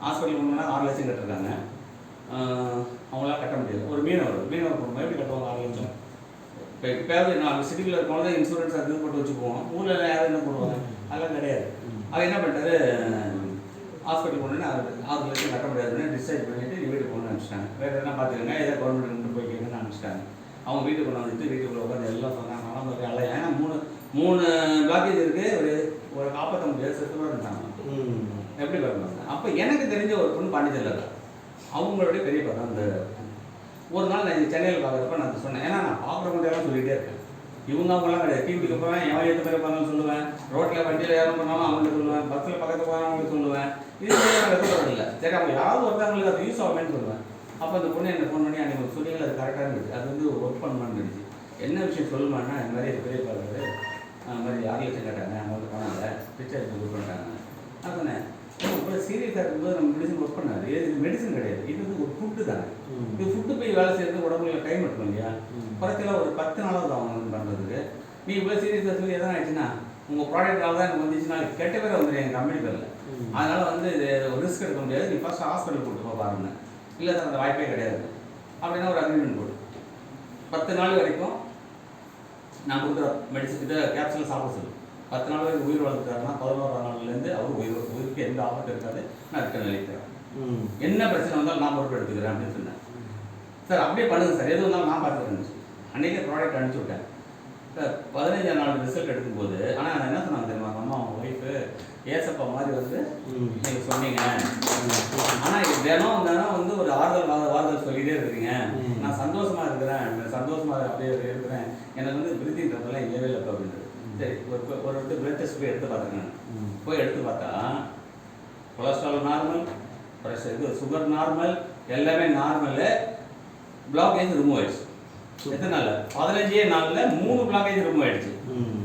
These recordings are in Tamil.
ஹாஸ்பிட்டல் போனோம்னா 6 லட்சம் கட்டிருக்காங்க. அவங்களால கட்ட முடியாது. ஒரு மீனவர் குடும்பம் எப்படி கட்டுவாங்க 6 லட்சம்? இப்போ எப்போயாவது நான் சிட்டியில் இருக்கவங்க தான் இன்சூரன்ஸ் அது போட்டு வச்சுக்குவோம். ஊரில் யாரும் என்ன போடுவாங்க? அதெல்லாம் கிடையாது. அவர் என்ன பண்ணிட்டாரு, ஹாஸ்பிட்டல் போனோன்னே 6 லட்சம் கட்ட முடியாதுன்னு டிஸ்சார்ஜ் பண்ணிவிட்டு வீட்டுக்கு போகணும்னு அனுப்பிச்சிட்டாங்க. வேறு எதனா பார்த்துக்கங்க, ஏதோ கவர்மெண்ட் கொண்டு போய் கேட்கணும்னு அனுப்பிச்சிட்டாங்க. அவங்க வீட்டுக்கு கொண்டு வந்துட்டு வீட்டுக்குள்ளே உட்காந்து எல்லாம் சொன்னாங்க. ஆனால் அல்ல, ஏன்னா 3 பிளாக்கேஜ் இருக்குது. ஒரு 49 செத்து கூட இருந்தாங்க. எப்படி பார்ப்பாங்க? அப்போ எனக்கு தெரிஞ்ச ஒரு பொண்ணு பாண்டிச்சேரியில் அவங்களுடைய பெரியப்பா தான். அந்த ஒரு நாள் நான் சென்னையில் பார்க்குறப்ப நான் சொன்னேன், ஏன்னா நான் பார்க்குறவங்கள்டெல்லாம் சொல்லிகிட்டே இருக்கேன். அவங்களாம் கிடையாது. டிவிக்கு போவேன், எவன் ஏற்ற மாதிரி பண்ணாலும் சொல்லுவேன். ரோட்டில் வண்டியில் ஏறும் பண்ணாலும் அவங்கள்ட்ட சொல்லுவேன். பஸ்ஸில் பக்கத்தில் போகிறவங்களுக்கு சொல்லுவேன். இது வெறுப்படுறதில்லை. சரி, அவங்க யாராவது ஒருத்தவங்களுக்கு அது யூஸ் ஆகுமேன்னு சொல்லுவேன். அப்போ அந்த பொண்ணு எனக்கு ஃபோன் பண்ணி அன்றைக்கி சொன்னீங்க, அது கரெக்டாக இருந்துச்சு. அது வந்து ஒர்க் பண்ணணும்னு இருந்துச்சு. என்ன விஷயம் சொல்லுமான்னா, இந்த மாதிரி பெரியப்பா இருக்குது, அந்த மாதிரி 6 லட்சம் கேட்டாங்க, அவங்க வந்து போனாங்க, டிஸ்சார்ஜ் ஒர்க் பண்ணிட்டாங்க. நான் சொன்னேன், இப்போ சீரியஸாக இருக்கும்போது நம்ம மெடிசன் ஒர்க் பண்ணாது. இது மெடிசன் கிடையாது, இது வந்து ஒரு ஃபுட்டு தானே. இது ஃபுட்டு போய் வேலை செய்யறது உடம்புல டைம் எடுக்கணும் இல்லையா? குறைச்சல ஒரு 10 நாளாவது அவங்க பண்ணுறதுக்கு. நீ இவ்வளோ சீரியஸாக சொல்லி எதனா ஆயிடுச்சுன்னா உங்கள் ப்ராடக்டால் தான் எனக்கு வந்துச்சுன்னா கெட்ட பேரை வந்துடும் எங்கள் கம்பெனி பேரில். அதனால் வந்து இது ரிஸ்க் எடுக்க முடியாது, நீ ஃபஸ்ட் ஹாஸ்பிட்டல் கூட்டு போக பாருங்க. இல்லை சார், அந்த வாய்ப்பே கிடையாது அப்படின்னா ஒரு அக்ரிமெண்ட் போடு. 10 நாள் வரைக்கும் நான் கொடுக்குற மெடிசன் இதை கேப்சூல் சாப்பிட சொல்லு. 10 நாள் வரைக்கும் உயிர் வளர்த்துறாருன்னா 11ஆம் நாள்லேருந்து அவர் உயிருக்கு எந்த ஆபத்து இருக்காது, நான் ரிட்டர்ன் அளிக்கிறேன். என்ன பிரச்சனை வந்தாலும் நான் பொறுப்பு எடுத்துக்கிறேன் அப்படின்னு சொன்னேன். சார் அப்படியே பண்ணுங்க சார், எது வந்தாலும் நான் பார்த்துக்கிறேன். அன்றைக்கே ப்ராடக்ட் அனுப்பிச்சி விட்டேன் சார். 15ஆம் நாள் ரிசல்ட் எடுக்கும்போது, ஆனால் நான் என்ன சொன்னாங்க தெரியுமா, அம்மா அவங்க ஒய்ஃபு ஏசப்பா மாதிரி வந்து நீங்கள் சொன்னீங்க, ஆனால் இது தினம் வந்து ஒரு ஆறுதல் சொல்லிகிட்டே இருக்கிறீங்க. நான் சந்தோஷமாக இருக்கிறேன், சந்தோஷமாக அப்படியே இருக்கிறேன், எனக்கு வந்து விருத்தின்றதெல்லாம் இல்லவே இல்லை அப்படின்றது. சரி, ஒரு பிளட் டெஸ்ட் போய் எடுத்து பார்த்துருங்க. போய் எடுத்து பார்த்தா cholesterol normal, pressure sugar normal, எல்லாமே நார்மலு. பிளாக்கேஜ் ரிமூவ் ஆயிடுச்சு. எத்தனை நாள்? 15 நாளில் 3 பிளாக்கேஜ் ரிமூவ் ஆயிடுச்சு.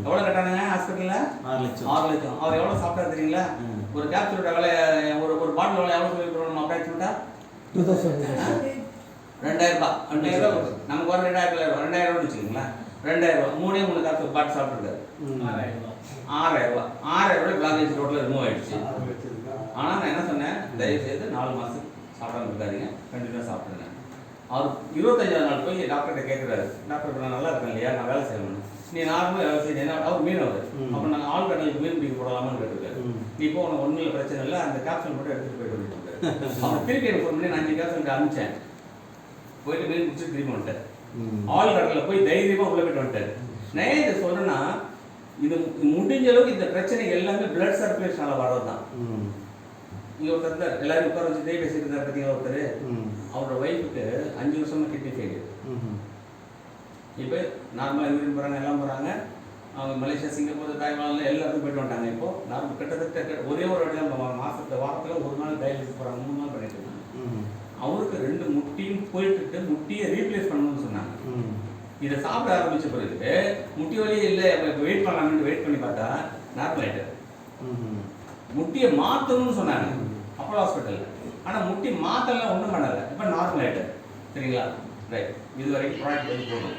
எவ்வளோ கட்டானுங்க ஹாஸ்பிட்டலில்? 6 லட்சம். அவர் எவ்வளோ சாப்பிட்டா தெரியுங்களா? ஒரு கேப்சூலோட விலை, ஒரு பாட்டில் விலை எவ்வளோ சொல்லி நம்ம அப்ராக்சிமேட்டா 2000 ரூபாய். 2000 ரூபா நமக்கு வர 2000 ரூபான்னு வச்சுக்கோங்களேன். 2000 ரூபா 3 கேப்சூல் பாட்டு சாப்பிட்டுருக்காரு. 6000 ரூபா. 6000 ரூபாய் பிளாக்கேஜ் ரோட்டில் ரிமூவ் ஆயிடுச்சு. ஆனால் நான் என்ன சொன்னேன், தயவுசெய்து 4 மாதத்துக்கு சாப்பிடாம இருக்காதீங்க, கண்டிப்பாக சாப்பிடுங்க. அவர் 25ஆவது நாள் போய் டாக்டர்கிட்ட கேட்குறாரு, டாக்டர் நான் நல்லா இருக்கேன் இல்லையா, நான் வேலை செய்யணும், நீ நார்மலாக வேலை செய்ய. ஏன்னா அவர் மீனவர், அப்போ நாங்கள் ஆள் கடலுக்கு மீன் பிடிக்க போடலாமான்னு கேட்டிருக்காரு. நீ இப்போ உனக்கு ஒன்றும் இல்லை, பிரச்சனை இல்லை, அந்த கேப்சூல் மட்டும் எடுத்துகிட்டு போயிட்டு வந்துட்டு அவர் திருப்பி எனக்கு ஃபோன் பண்ணி நான் 5 கேப்சூல் அனுப்பிச்சேன். போயிட்டு மீன் பிடிச்சி திரும்பி வந்துட்டேன். ஆள் கடலில் போய் தைரியமாக உள்ளே போயிட்டு வந்துட்டார். நான் இதை சொல்கிறேன்னா, இது முடிஞ்ச அளவுக்கு இந்த பிரச்சனை எல்லாமே பிளட் சர்க்குலேஷனால் வர்றது தான். இங்கே ஒருத்தர் இருந்தார், எல்லாரும் உட்கார வச்சு பேசிட்டு இருந்தார் பார்த்தீங்களா ஒருத்தர். அவரோட ஒய்ஃபுக்கு 5 வருஷமாக கிட்னி ஃபெயிலியர். இப்போ நார்மலாக யூரின் போகிறாங்க, எல்லாம் போகிறாங்க. அவங்க மலேசியா, சிங்கப்பூர், தாய்வானில் எல்லாருக்கும் போய்ட்டு வந்துட்டாங்க. இப்போது நார்மல் கிட்டத்தட்ட ஒரே ஒரு வாட்டி தான் வாரத்தில் ஒரு நாள் டயாலிசிஸ் போகிறாங்க, 3 நாள் பண்ணிட்டு இருக்காங்க. அவருக்கு 2 முட்டியும் போயிட்டு முட்டியை ரீப்ளேஸ் பண்ணணும்னு சொன்னாங்க. இதை சாப்பிட ஆரம்பித்த பிறகு முட்டி வழியே இல்லை, இப்போ வெயிட் பண்ணலாம்னு வெயிட் பண்ணி பார்த்தா நார்மல் ஆகிட்டார். முட்டியை மாற்றணும்னு சொன்னாங்க அப்போலோ ஹாஸ்பிட்டலில். ஆனால் முட்டி மாற்றலாம், ஒன்றும் பண்ணலை. இப்போ நார்மல் ஆகிட்டார். சரிங்களா? ரைட். இது வரைக்கும் ப்ராடக்ட் வந்து போதும்.